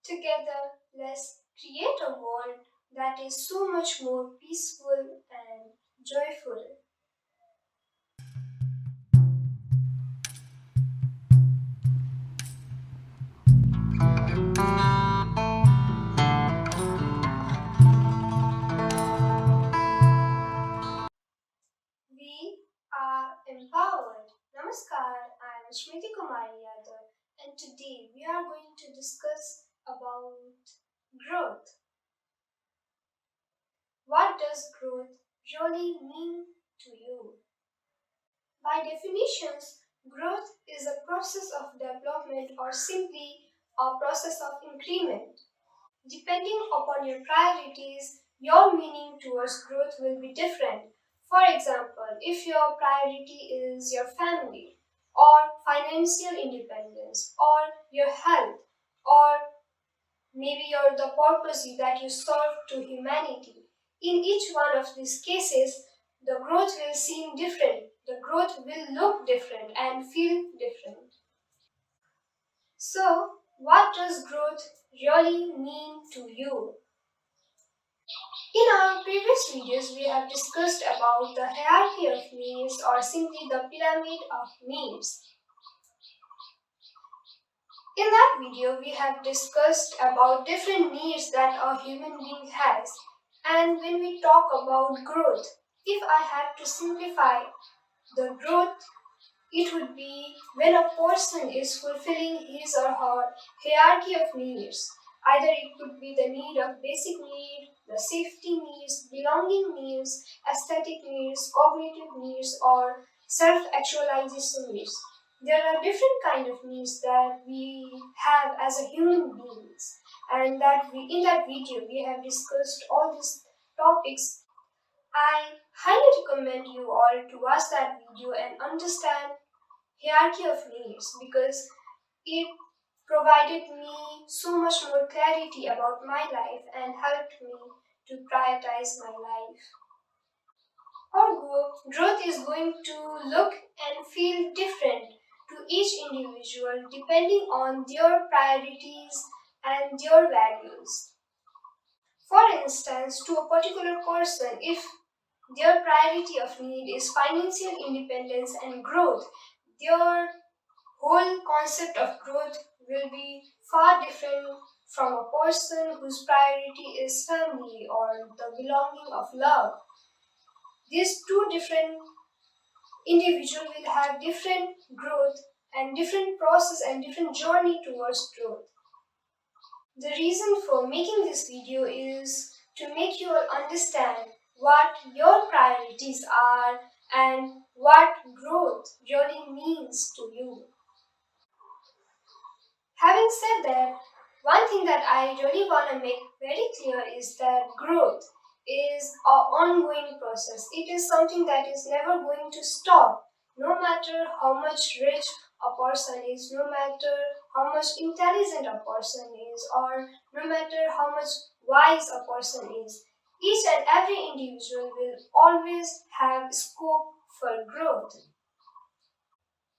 Together, let's create a world that is so much more peaceful and joyful. We are empowered. Namaskar, I am Sneha Kumari, and today we are going to discuss about growth. What does growth really mean to you? By definitions, growth is a process of development or simply a process of increment. Depending upon your priorities, your meaning towards growth will be different. For example, if your priority is your family, or financial independence, or your health, or maybe your the purpose that you serve to humanity. In each one of these cases, the growth will seem different. The growth will look different and feel different. So, what does growth really mean to you? In our previous videos, we have discussed about the hierarchy of needs or simply the pyramid of needs. In that video, we have discussed about different needs that a human being has. And when we talk about growth, if I had to simplify the growth, it would be when a person is fulfilling his or her hierarchy of needs. Either it could be the need of basic need, the safety needs, belonging needs, aesthetic needs, cognitive needs, or self-actualization needs. There are different kind of needs that we have as a human beings, and that we in that video we have discussed all these topics. I highly recommend you all to watch that video and understand hierarchy of needs because it provided me so much more clarity about my life and helped me to prioritize my life. Our growth is going to look and feel different to each individual depending on their priorities and their values. For instance, to a particular person, if their priority of need is financial independence and growth, their whole concept of growth will be far different from a person whose priority is family or the belonging of love. These two different individuals will have different growth and different process and different journey towards growth. The reason for making this video is to make you all understand what your priorities are and what growth really means to you. Having said that, one thing that I really want to make very clear is that growth is an ongoing process. It is something that is never going to stop, no matter how much rich a person is, no matter how much intelligent a person is, or no matter how much wise a person is. Each and every individual will always have scope for growth.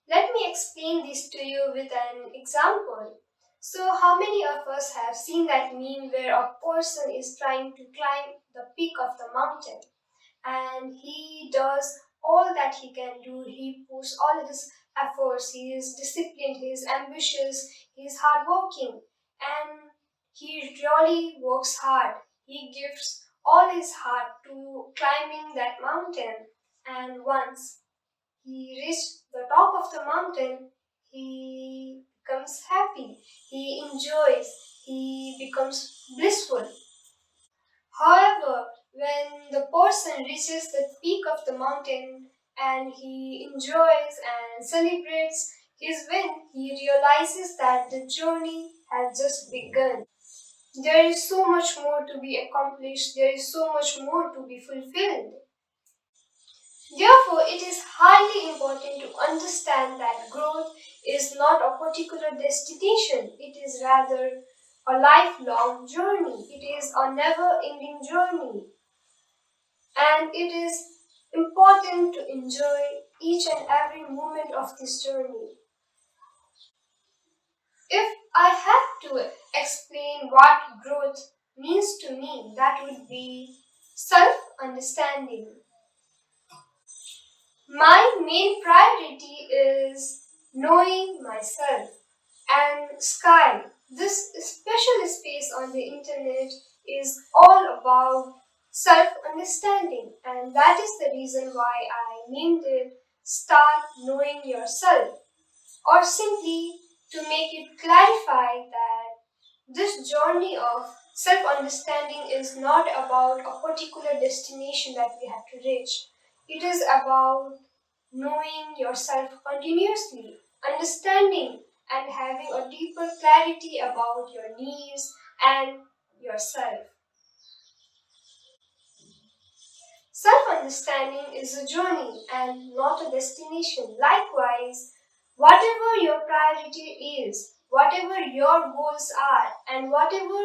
Let me explain this to you with an example. So, how many of us have seen that meme where a person is trying to climb the peak of the mountain and he does all that he can do? He puts all his efforts, he is disciplined, he is ambitious, he is hardworking, and he really works hard. He gives all his heart to climbing that mountain, and once he reached the top of the mountain, he becomes happy, he enjoys, he becomes blissful. However, when the person reaches the peak of the mountain and he enjoys and celebrates his win, he realizes that the journey has just begun. There is so much more to be accomplished, there is so much more to be fulfilled. Therefore, it is highly important to understand that growth is not a particular destination, it is rather a lifelong journey. It is a never ending journey, and it is important to enjoy each and every moment of this journey. If I had to explain explain what growth means to me, that would be self understanding. My main priority is knowing myself. And Sky, this special space on the internet is all about self understanding, and that is the reason why I named it Start Knowing Yourself, or simply to make it clarify that this journey of self understanding is not about a particular destination that we have to reach. It is about knowing yourself continuously, understanding and having a deeper clarity about your needs and yourself. Self understanding is a journey and not a destination. Likewise, whatever your priority is, whatever your goals are, and whatever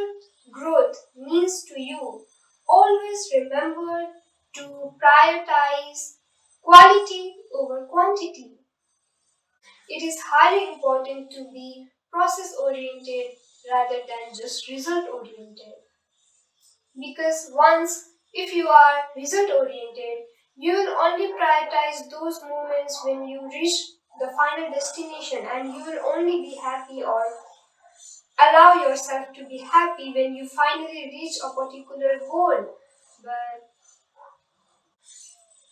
growth means to you, always remember to prioritize quality over quantity. It is highly important to be process oriented rather than just result oriented. Because once, if you are result oriented, you will only prioritize those moments when you reach the final destination, and you will only be happy or allow yourself to be happy when you finally reach a particular goal. But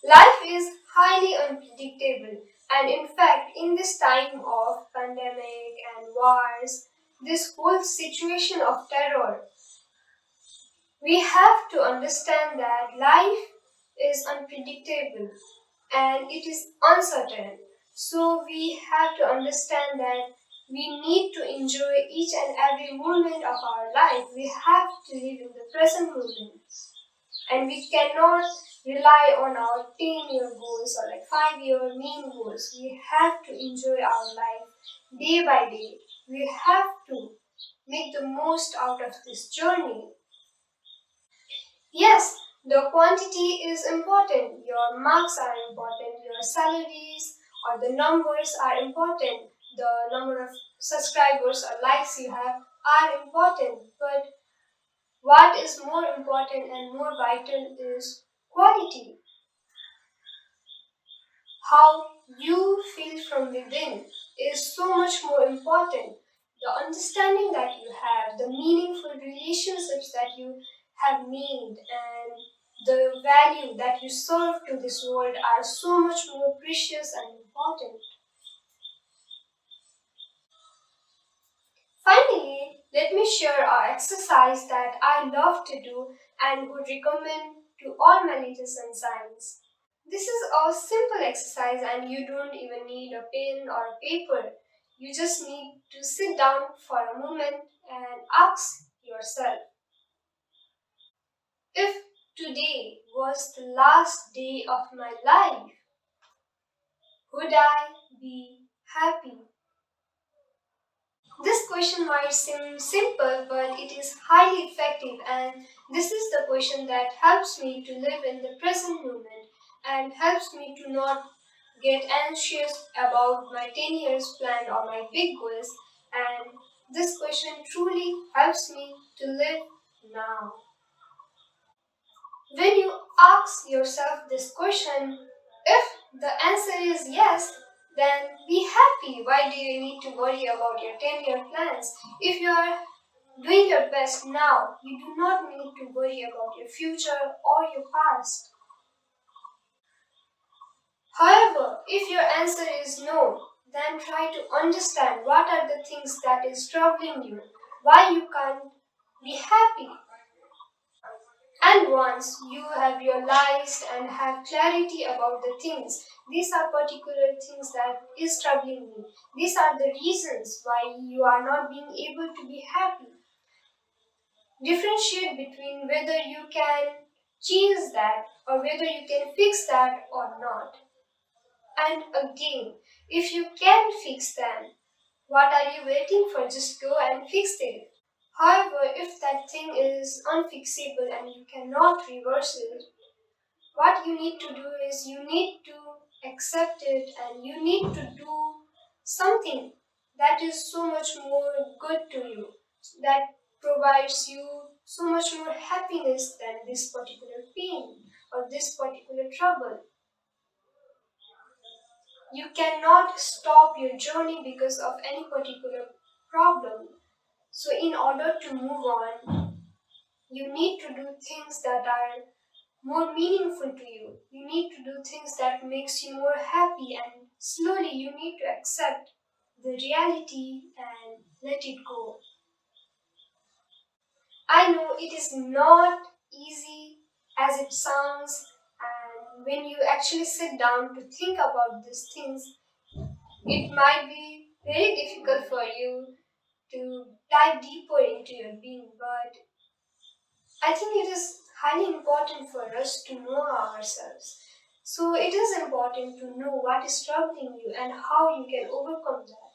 life is highly unpredictable, and in fact, in this time of pandemic and wars, this whole situation of terror, we have to understand that life is unpredictable and it is uncertain. So we have to understand that we need to enjoy each and every moment of our life. We have to live in the present moment. And we cannot rely on our 10-year goals or like 5-year main goals. We have to enjoy our life day by day. We have to make the most out of this journey. Yes, the quantity is important. Your marks are important. Your salaries or the numbers are important. The number of subscribers or likes you have are important. But what is more important and more vital is quality. How you feel from within is so much more important. The understanding that you have, the meaningful relationships that you have made, and the value that you serve to this world are so much more precious and important. Finally, let me share an exercise that I love to do and would recommend to all my little sunshines. This is a simple exercise and you don't even need a pen or a paper. You just need to sit down for a moment and ask yourself, if today was the last day of my life, would I be happy? This question might seem simple, but it is highly effective, and this is the question that helps me to live in the present moment and helps me to not get anxious about my 10 years plan or my big goals. And this question truly helps me to live now. When you ask yourself this question, if the answer is yes, then be happy. Why do you need to worry about your 10-year plans? If you are doing your best now, you do not need to worry about your future or your past. However, if your answer is no, then try to understand what are the things that is troubling you, why you can't be happy. And once you have realized and have clarity about the things, these are particular things that is troubling me. These are the reasons why you are not being able to be happy. Differentiate between whether you can change that or whether you can fix that or not. And again, if you can fix them, what are you waiting for? Just go and fix it. However, if that thing is unfixable and you cannot reverse it, what you need to do is you need to accept it and you need to do something that is so much more good to you, that provides you so much more happiness than this particular pain or this particular trouble. You cannot stop your journey because of any particular problem. So in order to move on, you need to do things that are more meaningful to you. You need to do things that makes you more happy, and slowly you need to accept the reality and let it go. I know it is not easy as it sounds, and when you actually sit down to think about these things, it might be very difficult for you to dive deeper into your being, but I think it is highly important for us to know ourselves. So it is important to know what is troubling you and how you can overcome that.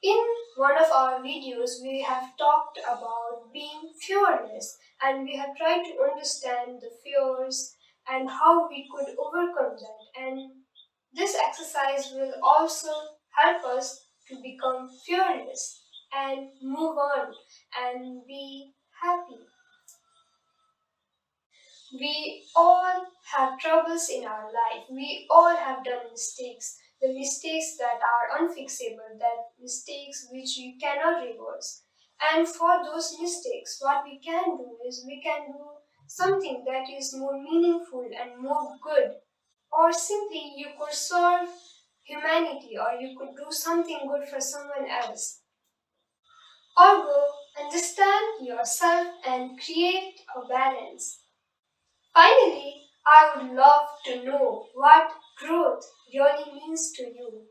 In one of our videos, we have talked about being fearless and we have tried to understand the fears and how we could overcome that. And this exercise will also help us to become fearless and move on and be happy. We all have troubles in our life. We all have done mistakes. The mistakes that are unfixable, that mistakes which you cannot reverse. And for those mistakes, what we can do is we can do something that is more meaningful and more good. Or simply you could serve humanity or you could do something good for someone else. Or go understand yourself and create a balance. Finally, I would love to know what growth really means to you.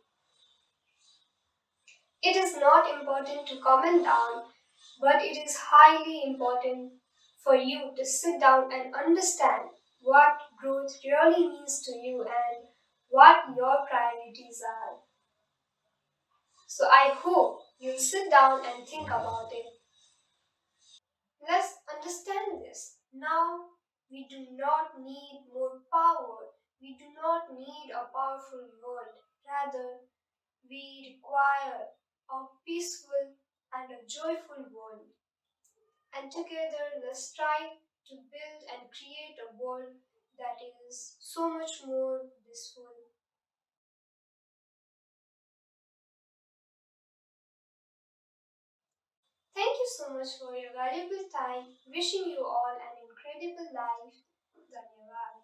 It is not important to comment down, but it is highly important for you to sit down and understand what growth really means to you and what your priorities are. So I hope you'll sit down and think about it. Let's understand this. Now, we do not need more power. We do not need a powerful world. Rather, we require a peaceful and a joyful world. And together, let's try to build and create a world that is so much more peaceful. Thank you so much for your valuable time. Wishing you all an incredible life. Dhanyavad.